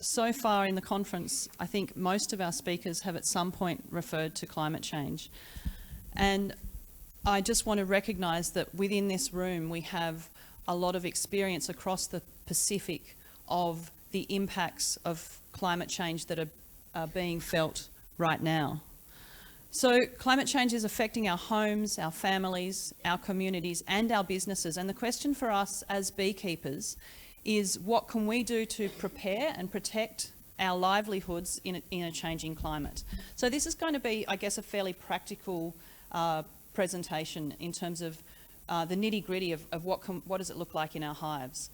so far in the conference, I think most of our speakers have at some point referred to climate change. And I just want to recognise that within this room we have a lot of experience across the Pacific of the impacts of climate change that are being felt right now. So climate change is affecting our homes, our families, our communities and our businesses. And the question for us as beekeepers is, what can we do to prepare and protect our livelihoods in a changing climate? So this is going to be, I guess, a fairly practical presentation in terms of the nitty-gritty of what does it look like in our hives.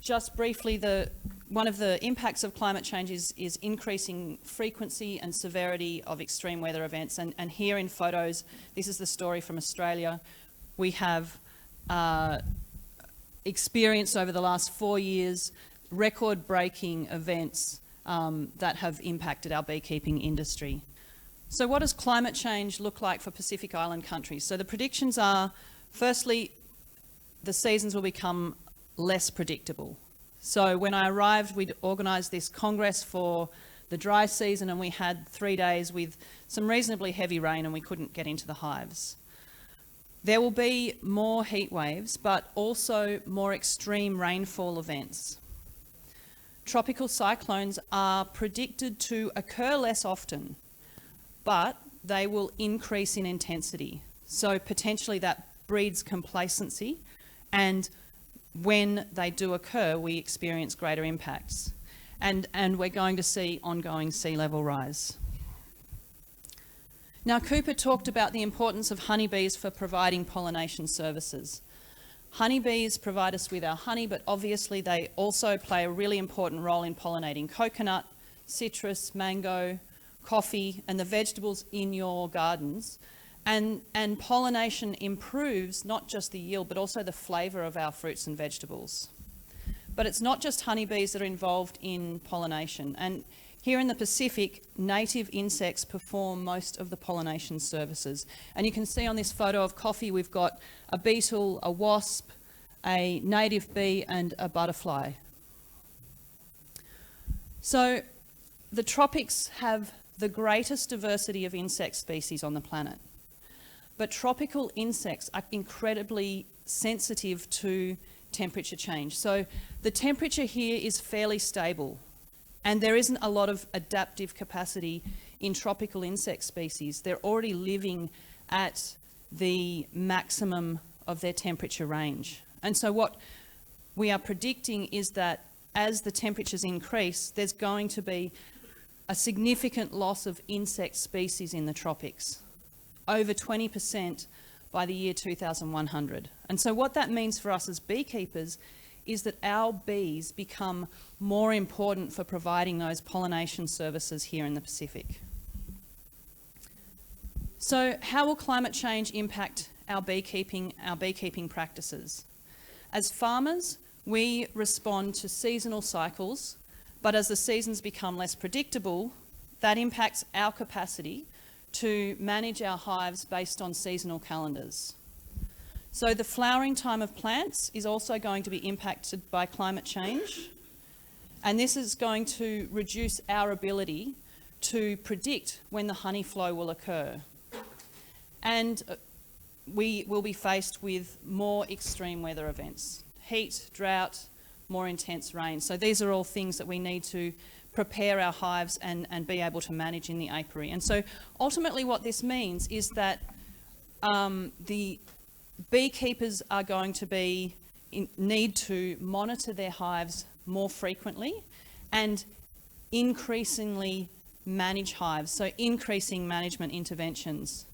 Just briefly, one of the impacts of climate change is increasing frequency and severity of extreme weather events. And here in photos, this is the story from Australia. We have experienced over the last 4 years record-breaking events that have impacted our beekeeping industry. So what does climate change look like for Pacific Island countries? So the predictions are, firstly, the seasons will become less predictable. So when I arrived, we'd organised this congress for the dry season, and we had 3 days with some reasonably heavy rain and we couldn't get into the hives. There will be more heat waves, but also more extreme rainfall events. Tropical cyclones are predicted to occur less often, but they will increase in intensity. So potentially that breeds complacency, and when they do occur, we experience greater impacts. And we're going to see ongoing sea level rise. Now, Cooper talked about the importance of honeybees for providing pollination services. Honeybees provide us with our honey, but obviously they also play a really important role in pollinating coconut, citrus, mango, coffee, and the vegetables in your gardens. And pollination improves not just the yield, but also the flavour of our fruits and vegetables. But it's not just honeybees that are involved in pollination. And here in the Pacific, native insects perform most of the pollination services. And you can see on this photo of coffee, we've got a beetle, a wasp, a native bee, and a butterfly. So the tropics have the greatest diversity of insect species on the planet. But tropical insects are incredibly sensitive to temperature change. So the temperature here is fairly stable, and there isn't a lot of adaptive capacity in tropical insect species. They're already living at the maximum of their temperature range. And so what we are predicting is that as the temperatures increase, there's going to be a significant loss of insect species in the tropics, over 20% by the year 2100. And so what that means for us as beekeepers is that our bees become more important for providing those pollination services here in the Pacific. So how will climate change impact our beekeeping practices? As farmers, we respond to seasonal cycles, but as the seasons become less predictable, that impacts our capacity to manage our hives based on seasonal calendars. So the flowering time of plants is also going to be impacted by climate change, and this is going to reduce our ability to predict when the honey flow will occur. And we will be faced with more extreme weather events, heat, drought, more intense rain. So these are all things that we need to prepare our hives and be able to manage in the apiary. And so ultimately what this means is that the beekeepers are going to need to monitor their hives more frequently and increasingly manage hives, so increasing management interventions.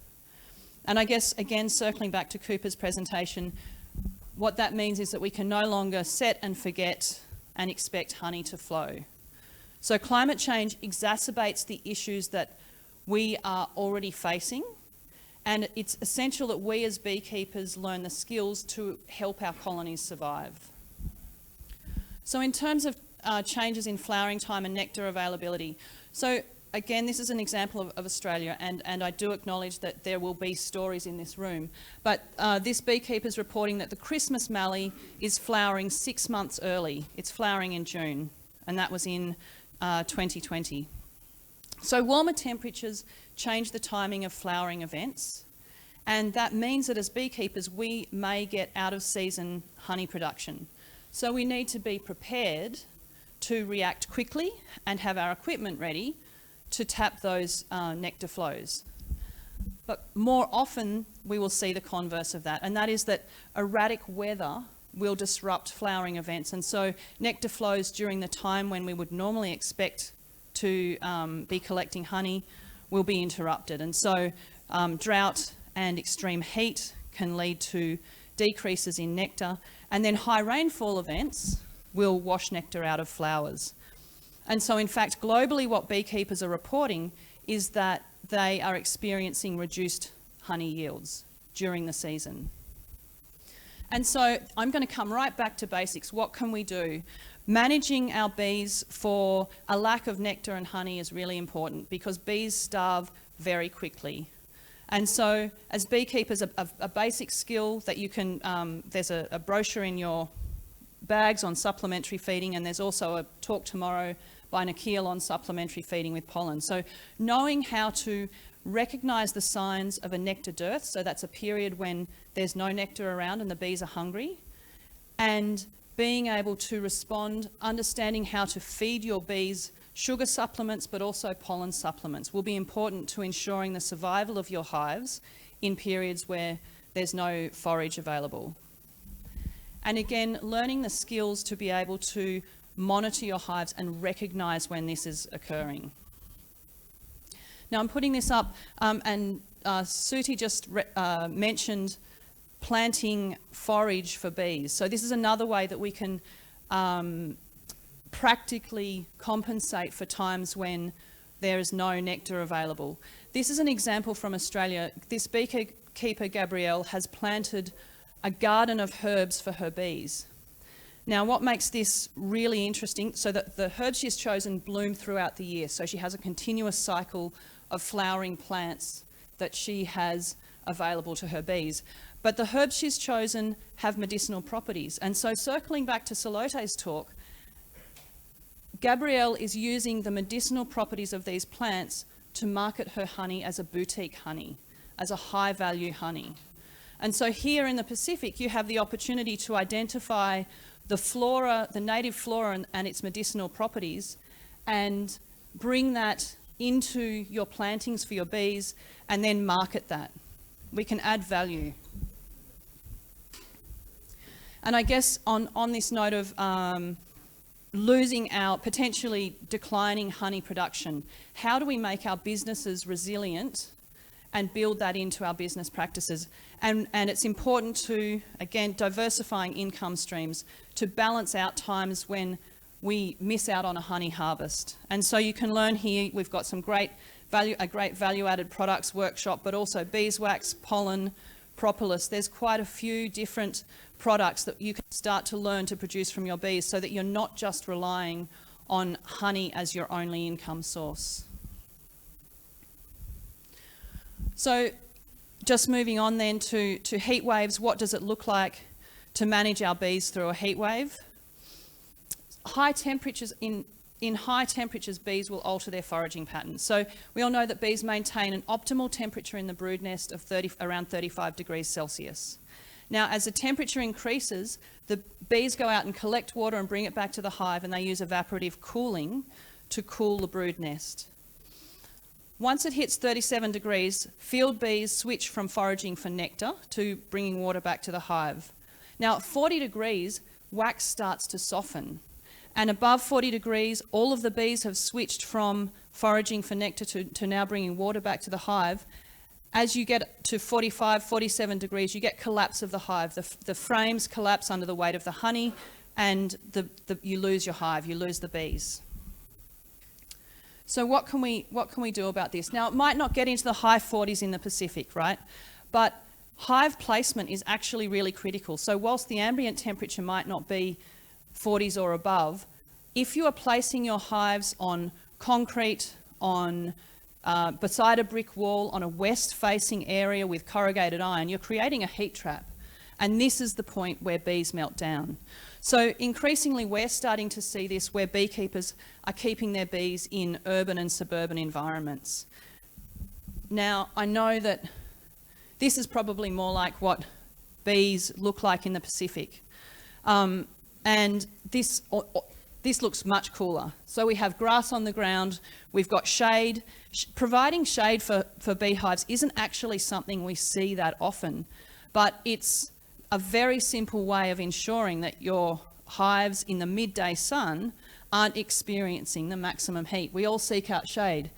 And I guess, again, circling back to Cooper's presentation, what that means is that we can no longer set and forget and expect honey to flow. So climate change exacerbates the issues that we are already facing, and it's essential that we as beekeepers learn the skills to help our colonies survive. So in terms of changes in flowering time and nectar availability, so again, this is an example of Australia, and I do acknowledge that there will be stories in this room, but this beekeeper is reporting that the Christmas mallee is flowering 6 months early. It's flowering in June, and that was in 2020. So warmer temperatures change the timing of flowering events, and that means that as beekeepers we may get out of season honey production. So we need to be prepared to react quickly and have our equipment ready to tap those nectar flows. But more often we will see the converse of that, and that is that erratic weather will disrupt flowering events, and so nectar flows during the time when we would normally expect to be collecting honey will be interrupted. And so drought and extreme heat can lead to decreases in nectar, and then high rainfall events will wash nectar out of flowers. And so in fact globally what beekeepers are reporting is that they are experiencing reduced honey yields during the season. And so I'm going to come right back to basics. What can we do? Managing our bees for a lack of nectar and honey is really important because bees starve very quickly. And so as beekeepers, a basic skill that you can, there's a brochure in your bags on supplementary feeding, and there's also a talk tomorrow by Nikhil on supplementary feeding with pollen. So knowing how to recognise the signs of a nectar dearth, so that's a period when there's no nectar around and the bees are hungry, and being able to respond, understanding how to feed your bees sugar supplements but also pollen supplements will be important to ensuring the survival of your hives in periods where there's no forage available. And again, learning the skills to be able to monitor your hives and recognise when this is occurring. Now I'm putting this up and Suti just mentioned planting forage for bees. So this is another way that we can practically compensate for times when there is no nectar available. This is an example from Australia. This beekeeper, Gabrielle, has planted a garden of herbs for her bees. Now what makes this really interesting, so that the herbs she's chosen bloom throughout the year, so she has a continuous cycle of flowering plants that she has available to her bees. But the herbs she's chosen have medicinal properties, and so circling back to Salote's talk, Gabrielle is using the medicinal properties of these plants to market her honey as a boutique honey, as a high value honey. And so here in the Pacific you have the opportunity to identify the flora, the native flora and its medicinal properties, and bring that into your plantings for your bees and then market that. We can add value. And I guess on this note of losing our, potentially declining honey production, how do we make our businesses resilient and build that into our business practices? And it's important to, again, diversifying income streams to balance out times when we miss out on a honey harvest. And so you can learn here, we've got some great value-added products workshop, but also beeswax, pollen, propolis. There's quite a few different products that you can start to learn to produce from your bees so that you're not just relying on honey as your only income source. So just moving on then to heat waves, what does it look like to manage our bees through a heat wave? High temperatures, in high temperatures, bees will alter their foraging patterns. So we all know that bees maintain an optimal temperature in the brood nest of around 35 degrees Celsius. Now, as the temperature increases, the bees go out and collect water and bring it back to the hive, and they use evaporative cooling to cool the brood nest. Once it hits 37 degrees, field bees switch from foraging for nectar to bringing water back to the hive. Now, at 40 degrees, wax starts to soften. And above 40 degrees, all of the bees have switched from foraging for nectar to now bringing water back to the hive. As you get to 45, 47 degrees, you get collapse of the hive. The frames collapse under the weight of the honey, and you lose your hive, you lose the bees. So what can we do about this? Now, it might not get into the high 40s in the Pacific, right? But hive placement is actually really critical. So whilst the ambient temperature might not be 40s or above, if you are placing your hives on concrete, on beside a brick wall, on a west-facing area with corrugated iron, you're creating a heat trap. And this is the point where bees melt down. So increasingly we're starting to see this where beekeepers are keeping their bees in urban and suburban environments. Now, I know that this is probably more like what bees look like in the Pacific. And this looks much cooler. So we have grass on the ground, we've got shade. Providing shade for beehives isn't actually something we see that often, but it's a very simple way of ensuring that your hives in the midday sun aren't experiencing the maximum heat. We all seek out shade.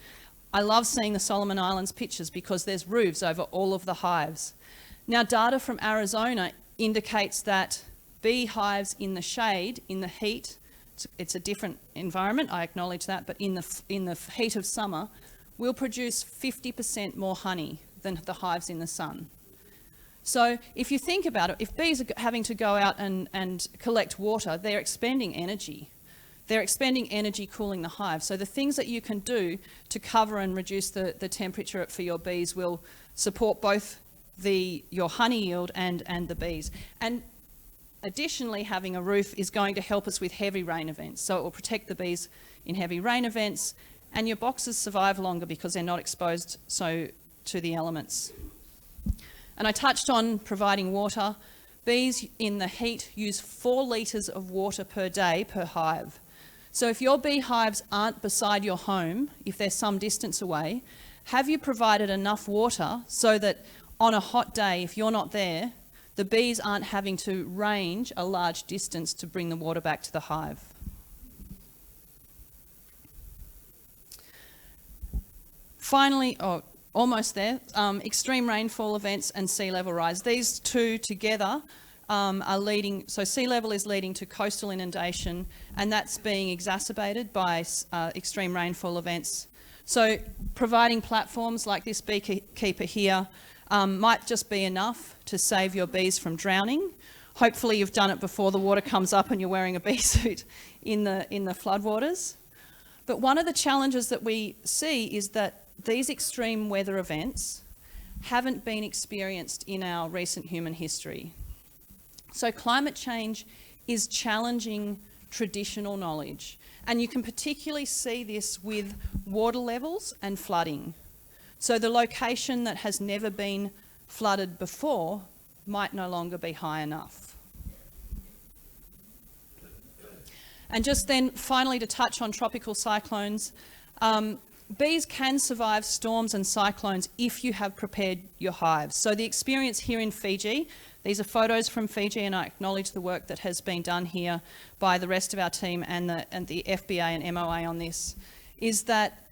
I love seeing the Solomon Islands pictures because there's roofs over all of the hives. Now, data from Arizona indicates that beehives in the shade, in the heat, it's a different environment, I acknowledge that, but in the heat of summer, will produce 50% more honey than the hives in the sun. So if you think about it, if bees are having to go out and collect water, they're expending energy. They're expending energy cooling the hive. So the things that you can do to cover and reduce the temperature for your bees will support both your honey yield and the bees. And additionally, having a roof is going to help us with heavy rain events. So it will protect the bees in heavy rain events, and your boxes survive longer because they're not exposed to the elements. And I touched on providing water. Bees in the heat use 4 litres of water per day per hive. So if your beehives aren't beside your home, if they're some distance away, have you provided enough water so that on a hot day, if you're not there, the bees aren't having to range a large distance to bring the water back to the hive? Finally, almost there, extreme rainfall events and sea level rise. These two together are leading, so sea level is leading to coastal inundation, and that's being exacerbated by extreme rainfall events. So providing platforms like this beekeeper here might just be enough to save your bees from drowning. Hopefully you've done it before the water comes up and you're wearing a bee suit in the floodwaters. But one of the challenges that we see is that these extreme weather events haven't been experienced in our recent human history. So climate change is challenging traditional knowledge, and you can particularly see this with water levels and flooding. So the location that has never been flooded before might no longer be high enough. And just then, finally, to touch on tropical cyclones, bees can survive storms and cyclones if you have prepared your hives. So the experience here in Fiji, these are photos from Fiji, and I acknowledge the work that has been done here by the rest of our team and the FBA and MOA on this, is that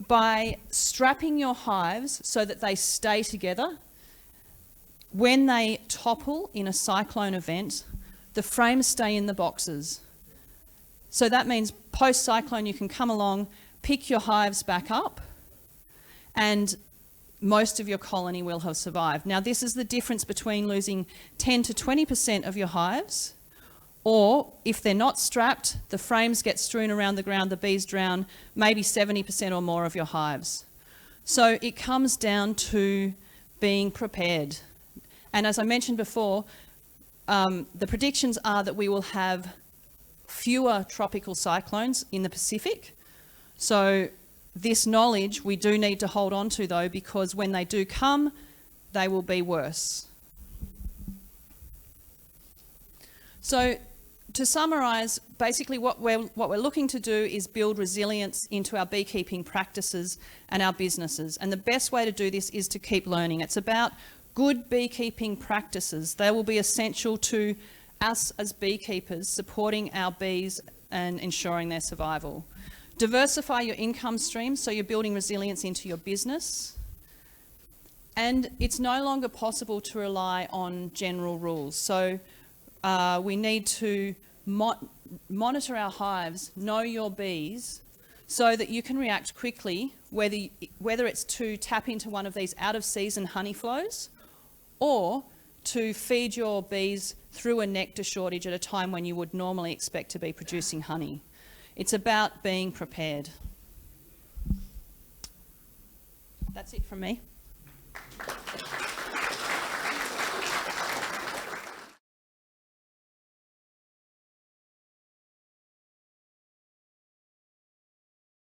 by strapping your hives so that they stay together, when they topple in a cyclone event, the frames stay in the boxes. So that means post-cyclone you can come along, pick your hives back up, and most of your colony will have survived. Now, this is the difference between losing 10 to 20% of your hives, or if they're not strapped, the frames get strewn around the ground, the bees drown, maybe 70% or more of your hives. So it comes down to being prepared. And as I mentioned before, the predictions are that we will have fewer tropical cyclones in the Pacific. So this knowledge we do need to hold on to, though, because when they do come, they will be worse. So to summarise, basically what we're looking to do is build resilience into our beekeeping practices and our businesses. And the best way to do this is to keep learning. It's about good beekeeping practices. They will be essential to us as beekeepers supporting our bees and ensuring their survival. Diversify your income streams so you're building resilience into your business. And it's no longer possible to rely on general rules. So we need to monitor our hives, know your bees, so that you can react quickly, whether it's to tap into one of these out-of-season honey flows or to feed your bees through a nectar shortage at a time when you would normally expect to be producing honey. It's about being prepared. That's it from me.